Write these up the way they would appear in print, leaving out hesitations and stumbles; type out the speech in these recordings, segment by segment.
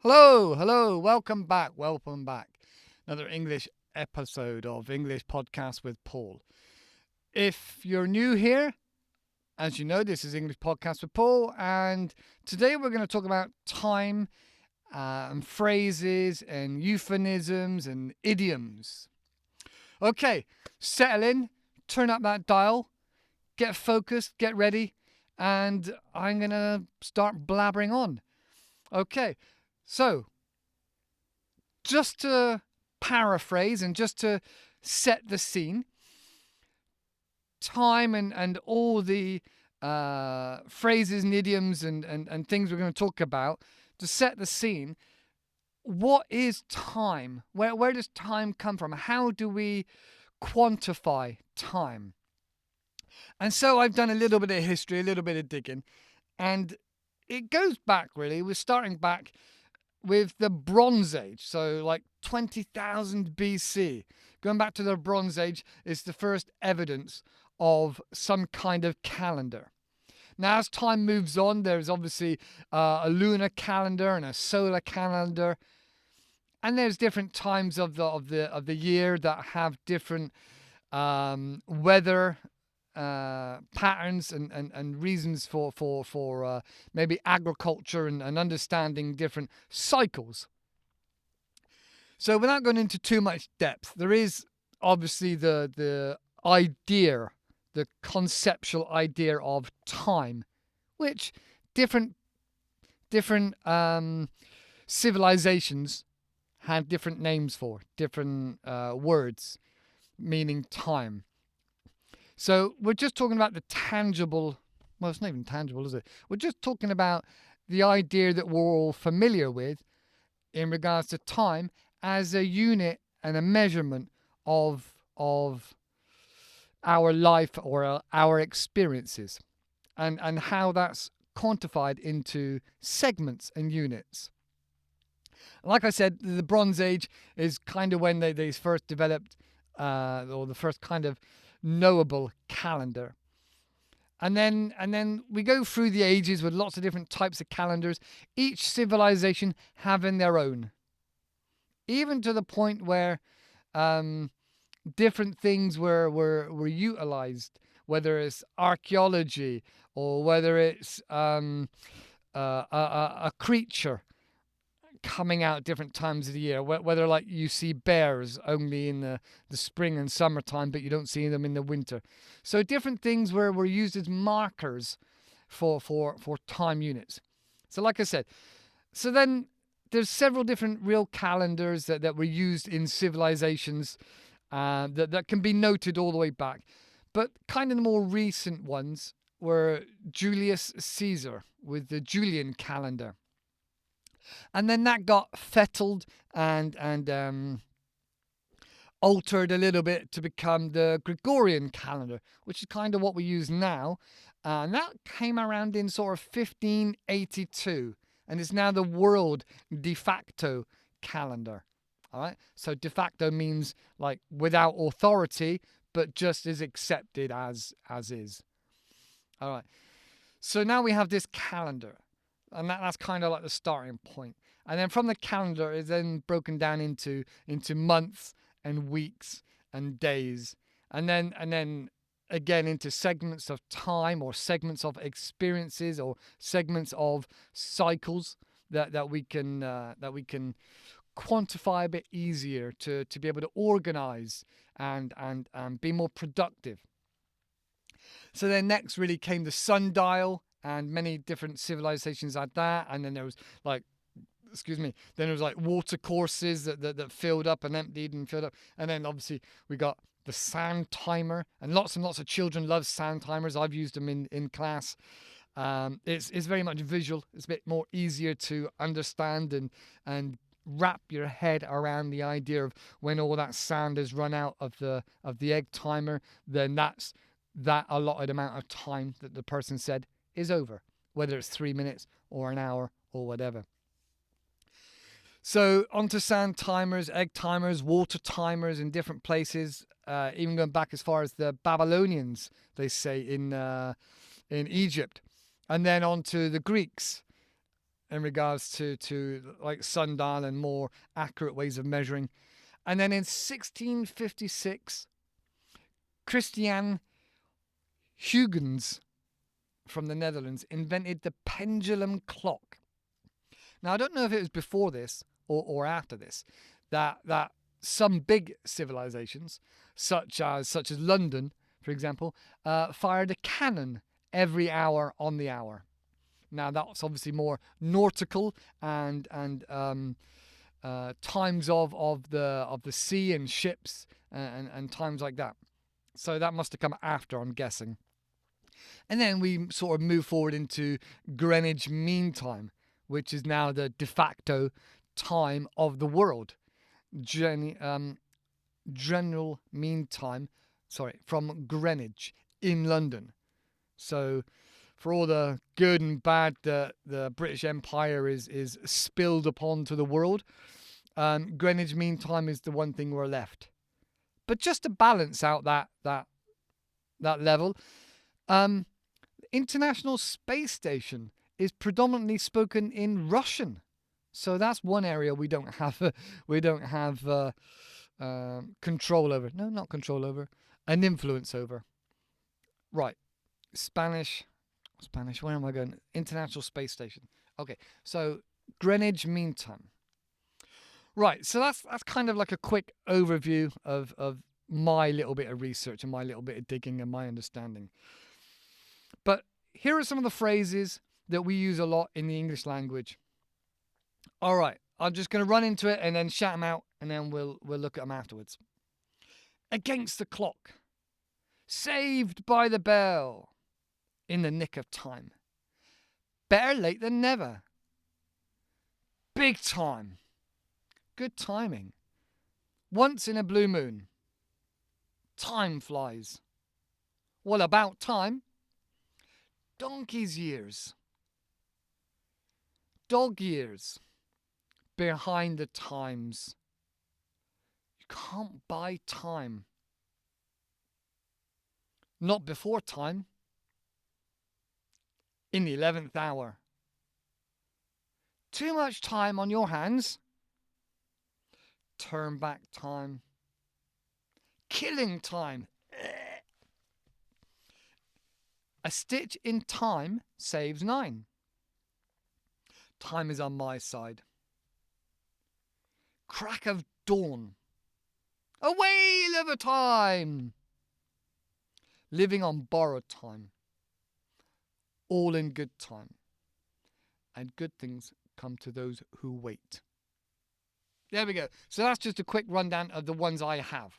Hello, welcome back. Another English episode of English Podcast with Paul. If you're new here, as you know, this is English Podcast with Paul, and today we're going to talk about time and phrases and euphemisms and idioms. Okay, settle in, turn up that dial, get focused, get ready, and I'm going to start blabbering on. Okay, so just to paraphrase and just to set the scene, time and all the phrases and idioms and things we're going to talk about, to set the scene, what is time? Where does time come from? How do we quantify time? And so I've done a little bit of history, a little bit of digging, and it goes back really. We're starting back with the Bronze Age, so like 20,000 BC. Going back to the Bronze Age is the first evidence of some kind of calendar. Now, as time moves on, there's obviously a lunar calendar and a solar calendar, and there's different times of the year that have different weather patterns and reasons for maybe agriculture and understanding different cycles. So without going into too much depth, there is obviously the idea, the conceptual idea of time, which different civilizations had different names for, different words meaning time. So we're just talking about the tangible, well, it's not even tangible, is it? We're just talking about the idea that we're all familiar with in regards to time as a unit and a measurement of our life or our experiences, and how that's quantified into segments and units. Like I said, the Bronze Age is kind of when they first developed, or the first kind of knowable calendar. And then we go through the ages with lots of different types of calendars, each civilization having their own. Even to the point where different things were utilized, whether it's archaeology or whether it's a creature coming out at different times of the year, whether like you see bears only in the spring and summertime, but you don't see them in the winter. So different things were used as markers for time units. So like I said, so then there's several different real calendars that were used in civilizations that can be noted all the way back. But kind of the more recent ones were Julius Caesar with the Julian calendar. And then that got fettled and altered a little bit to become the Gregorian calendar, which is kind of what we use now. And that came around in sort of 1582, and it's now the world de facto calendar. All right, so de facto means like without authority, but just is accepted as is. All right, so now we have this calendar. And that's kind of like the starting point. And then from the calendar, it's then broken down into months and weeks and days, and then again into segments of time or segments of experiences or segments of cycles that we can quantify a bit easier to be able to organize and be more productive. So then next really came the sundial, and many different civilizations had that. And then there was then there was like water courses that filled up and emptied and filled up. And then obviously we got the sand timer, and lots of children love sand timers. I've used them in class. It's very much visual. It's a bit more easier to understand and wrap your head around the idea of when all that sand has run out of the egg timer, then that's that allotted amount of time that the person said is over, whether it's 3 minutes or an hour or whatever. So onto sand timers, egg timers, water timers in different places, even going back as far as the Babylonians, they say in Egypt, and then onto the Greeks in regards to like sundial and more accurate ways of measuring. And then in 1656, Christian Huygens from the Netherlands invented the pendulum clock. Now, I don't know if it was before this or after this that some big civilizations, such as London, for example, fired a cannon every hour on the hour. Now, that's obviously more nautical and times of the sea and ships and times like that. So that must have come after, I'm guessing. And then we sort of move forward into Greenwich Mean Time, which is now the de facto time of the world. General Mean Time, from Greenwich in London. So for all the good and bad that the British Empire is spilled upon to the world, Greenwich Mean Time is the one thing we're left. But just to balance out that level, International Space Station is predominantly spoken in Russian, so that's one area we don't have control over. No, not control over, an influence over. Right, Spanish. Where am I going? International Space Station. Okay, so Greenwich Mean Time. Right, so that's kind of like a quick overview of my little bit of research and my little bit of digging and my understanding. But here are some of the phrases that we use a lot in the English language. All right, I'm just going to run into it and then shout them out, and then we'll look at them afterwards. Against the clock. Saved by the bell. In the nick of time. Better late than never. Big time. Good timing. Once in a blue moon. Time flies. Well, about time. Donkey's years. Dog years. Behind the times. You can't buy time. Not before time. In the 11th hour. Too much time on your hands. Turn back time. Killing time. A stitch in time saves 9. Time is on my side. Crack of dawn. A whale of a time. Living on borrowed time. All in good time. And good things come to those who wait. There we go. So that's just a quick rundown of the ones I have.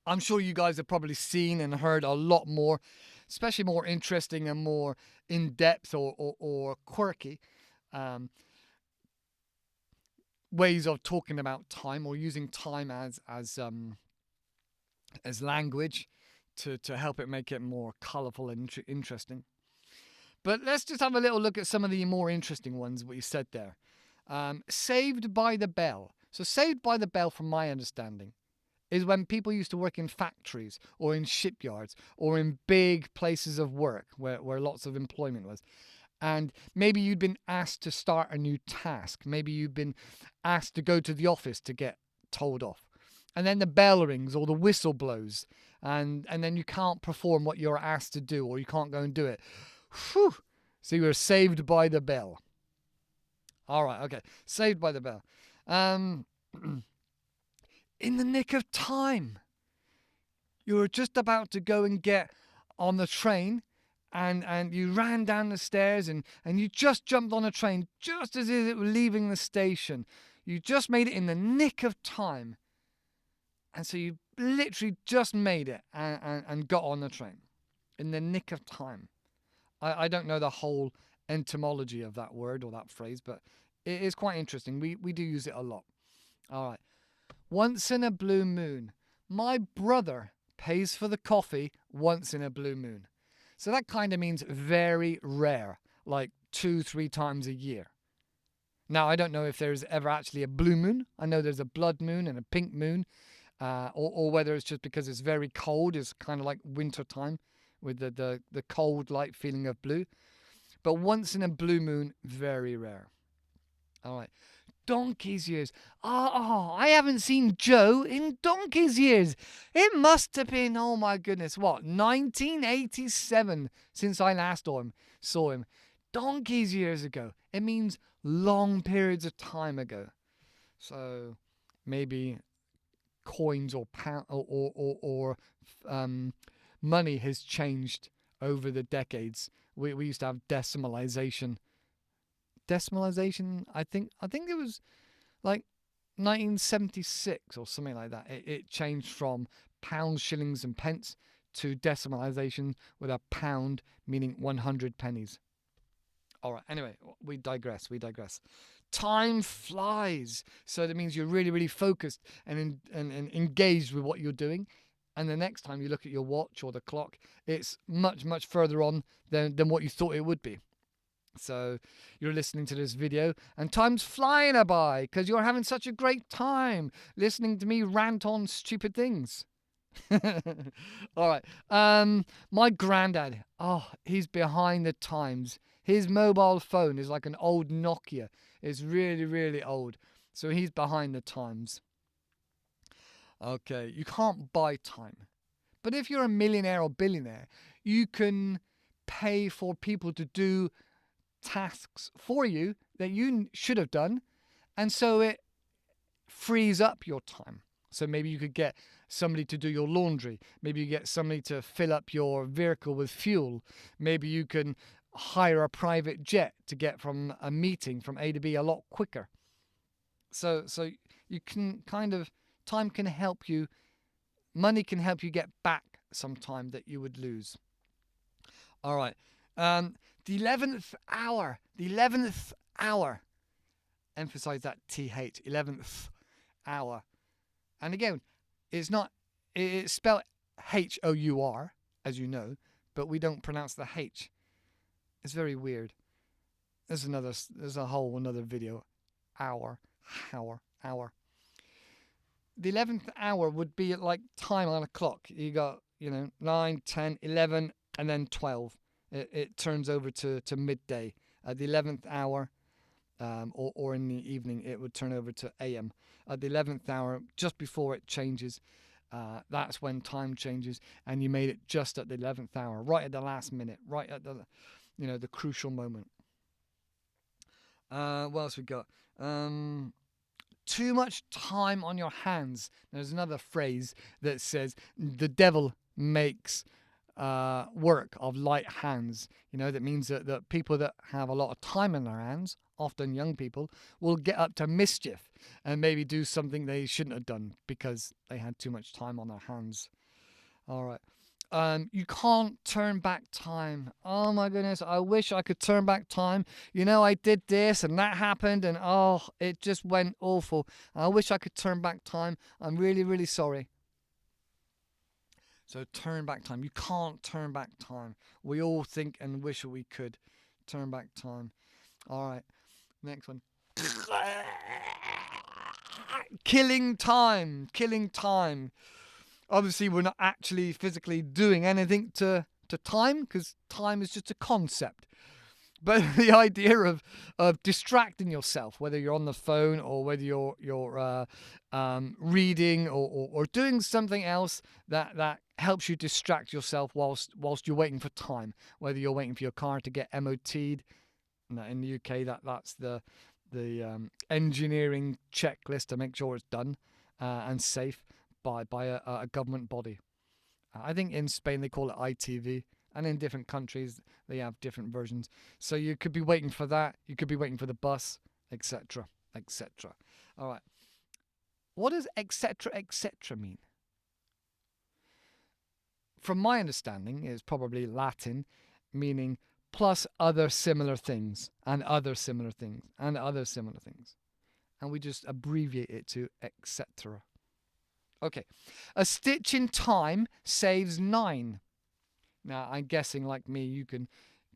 I'm sure you guys have probably seen and heard a lot more, especially more interesting and more in-depth or quirky ways of talking about time or using time as language to help it make it more colourful and interesting. But let's just have a little look at some of the more interesting ones we said there. Saved by the bell. So saved by the bell, from my understanding, is when people used to work in factories or in shipyards or in big places of work where lots of employment was. And maybe you'd been asked to start a new task. Maybe you'd been asked to go to the office to get told off. And then the bell rings or the whistle blows. And then you can't perform what you're asked to do, or you can't go and do it. Whew. So you were saved by the bell. All right, okay. Saved by the bell. In the nick of time. You were just about to go and get on the train, and you ran down the stairs and you just jumped on a train just as it was leaving the station. You just made it in the nick of time. And so you literally just made it and got on the train. In the nick of time. I don't know the whole etymology of that word or that phrase, but it is quite interesting. We do use it a lot. All right. Once in a blue moon. My brother pays for the coffee once in a blue moon. So that kind of means very rare, like 2-3 times a year. Now, I don't know if there's ever actually a blue moon. I know there's a blood moon and a pink moon, or whether it's just because it's very cold. It's kind of like winter time with the cold, light feeling of blue. but once in a blue moon, very rare. All right. Donkey's years. I haven't seen Joe in donkey's years. It must have been, oh my goodness, what, 1987 since I last saw him. Donkey's years ago. It means long periods of time ago. So maybe coins or pound or money has changed over the decades. We used to have decimalization. I think it was like 1976 or something like that. It changed from pounds, shillings, and pence to decimalization with a pound meaning 100 pennies. All right. Anyway, we digress. Time flies. So that means you're really, really focused and engaged with what you're doing. And the next time you look at your watch or the clock, it's much, much further on than what you thought it would be. So you're listening to this video and time's flying by because you're having such a great time listening to me rant on stupid things. All right. My granddad, he's behind the times. His mobile phone is like an old Nokia. It's really, really old. So he's behind the times. Okay, you can't buy time. But if you're a millionaire or billionaire, you can pay for people to do tasks for you that you should have done. And so it frees up your time. So maybe you could get somebody to do your laundry. Maybe you get somebody to fill up your vehicle with fuel. Maybe you can hire a private jet to get from a meeting from A to B a lot quicker. So you can time can help you, money can help you get back some time that you would lose. All right. The 11th hour. Emphasize that TH, 11th hour. And again, it's spelled HOUR, as you know, but we don't pronounce the H. It's very weird. There's a whole another video. Hour. The 11th hour would be like time on a clock. You got, 9, 10, 11, and then 12. It turns over to midday. At the 11th hour, or in the evening, it would turn over to AM. At the 11th hour, just before it changes, that's when time changes, and you made it just at the 11th hour, right at the last minute, right at the crucial moment. What else we got? Too much time on your hands. There's another phrase that says the devil makes work of light hands. That means that people that have a lot of time in their hands, often young people, will get up to mischief and maybe do something they shouldn't have done because they had too much time on their hands. All right. You can't turn back time. Oh my goodness, I wish I could turn back time. I did this and that happened and it just went awful. I wish I could turn back time. I'm really, really sorry. So turn back time. You can't turn back time. We all think and wish we could turn back time. All right, next one. Killing time. Obviously, we're not actually physically doing anything to time because time is just a concept. But the idea of distracting yourself, whether you're on the phone or whether you're reading or doing something else that helps you distract yourself whilst you're waiting for time, whether you're waiting for your car to get MOT'd. No, in the UK, that's the engineering checklist to make sure it's done and safe by a government body. I think in Spain they call it ITV, and in different countries they have different versions. So you could be waiting for that, you could be waiting for the bus, etc., etc. All right. What does etc., etc. mean? From my understanding, it's probably Latin, meaning plus other similar things, and other similar things, and other similar things. And we just abbreviate it to etc. Okay, a stitch in time saves 9. Now, I'm guessing, like me, you can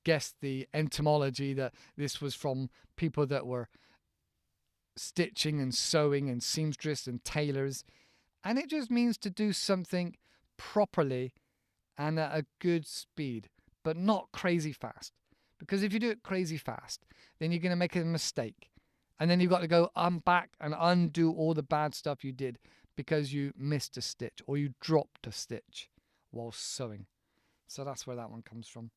guess the etymology that this was from people that were stitching and sewing and seamstress and tailors. And it just means to do something properly and at a good speed, but not crazy fast. Because if you do it crazy fast, then you're going to make a mistake. And then you've got to go back and undo all the bad stuff you did because you missed a stitch or you dropped a stitch while sewing. So that's where that one comes from.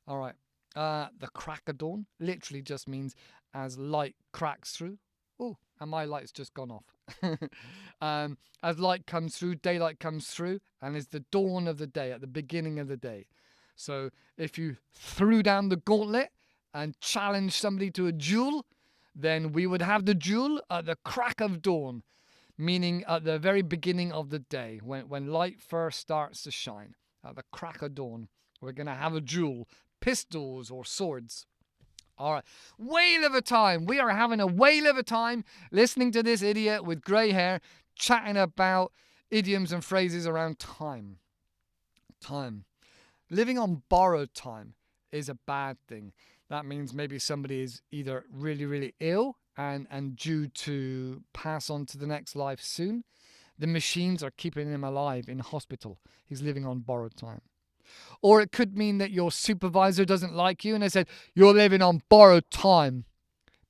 All right. The crack of dawn literally just means as light cracks through. Oh, and my light's just gone off. As light comes through, daylight comes through, and it's the dawn of the day, at the beginning of the day. So if you threw down the gauntlet and challenged somebody to a duel, then we would have the duel at the crack of dawn, meaning at the very beginning of the day, when light first starts to shine. At the crack of dawn, we're going to have a duel, pistols or swords. All right, whale of a time. We are having a whale of a time listening to this idiot with grey hair chatting about idioms and phrases around time. Time. Living on borrowed time is a bad thing. That means maybe somebody is either really, really ill and due to pass on to the next life soon. The machines are keeping him alive in hospital. He's living on borrowed time. Or it could mean that your supervisor doesn't like you and they said, you're living on borrowed time.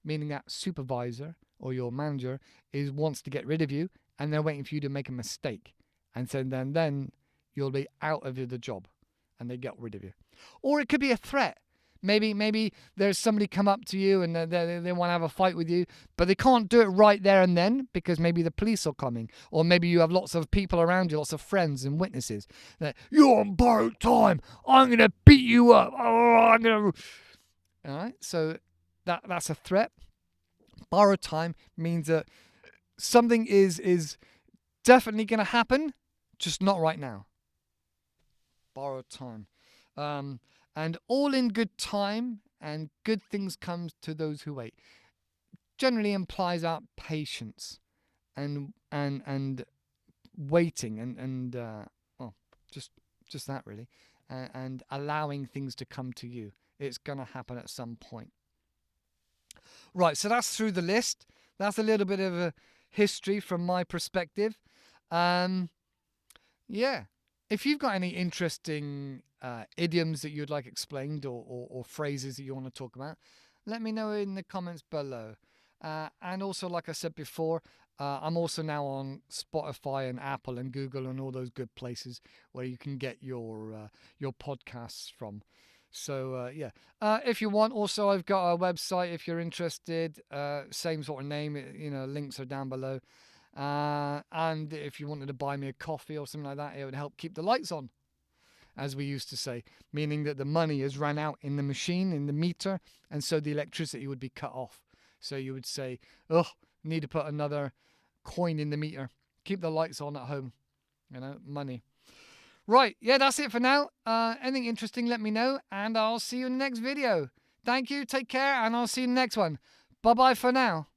Meaning that supervisor or your manager wants to get rid of you and they're waiting for you to make a mistake. And so then you'll be out of the job and they get rid of you. Or it could be a threat. Maybe there's somebody come up to you and they want to have a fight with you, but they can't do it right there and then because maybe the police are coming. Or maybe you have lots of people around you, lots of friends and witnesses. That you're on borrowed time. I'm going to beat you up. Oh, All right, so that's a threat. Borrowed time means that something is definitely going to happen, just not right now. Borrowed time. And all in good time, and good things come to those who wait. Generally implies out patience and waiting and just that really, and allowing things to come to you. It's gonna happen at some point. Right, so that's through the list. That's a little bit of a history from my perspective. Yeah. If you've got any interesting idioms that you'd like explained or phrases that you want to talk about, let me know in the comments below. And also, like I said before, I'm also now on Spotify and Apple and Google and all those good places where you can get your podcasts from. So, yeah. If you want, also, I've got a website if you're interested. Same sort of name. Links are down below. And if you wanted to buy me a coffee or something like that, it would help keep the lights on, as we used to say, meaning that the money has run out in the machine, in the meter, and so the electricity would be cut off. So you would say, need to put another coin in the meter. Keep the lights on at home. Money. Right, yeah, that's it for now. Anything interesting, let me know, and I'll see you in the next video. Thank you, take care, and I'll see you in the next one. Bye-bye for now.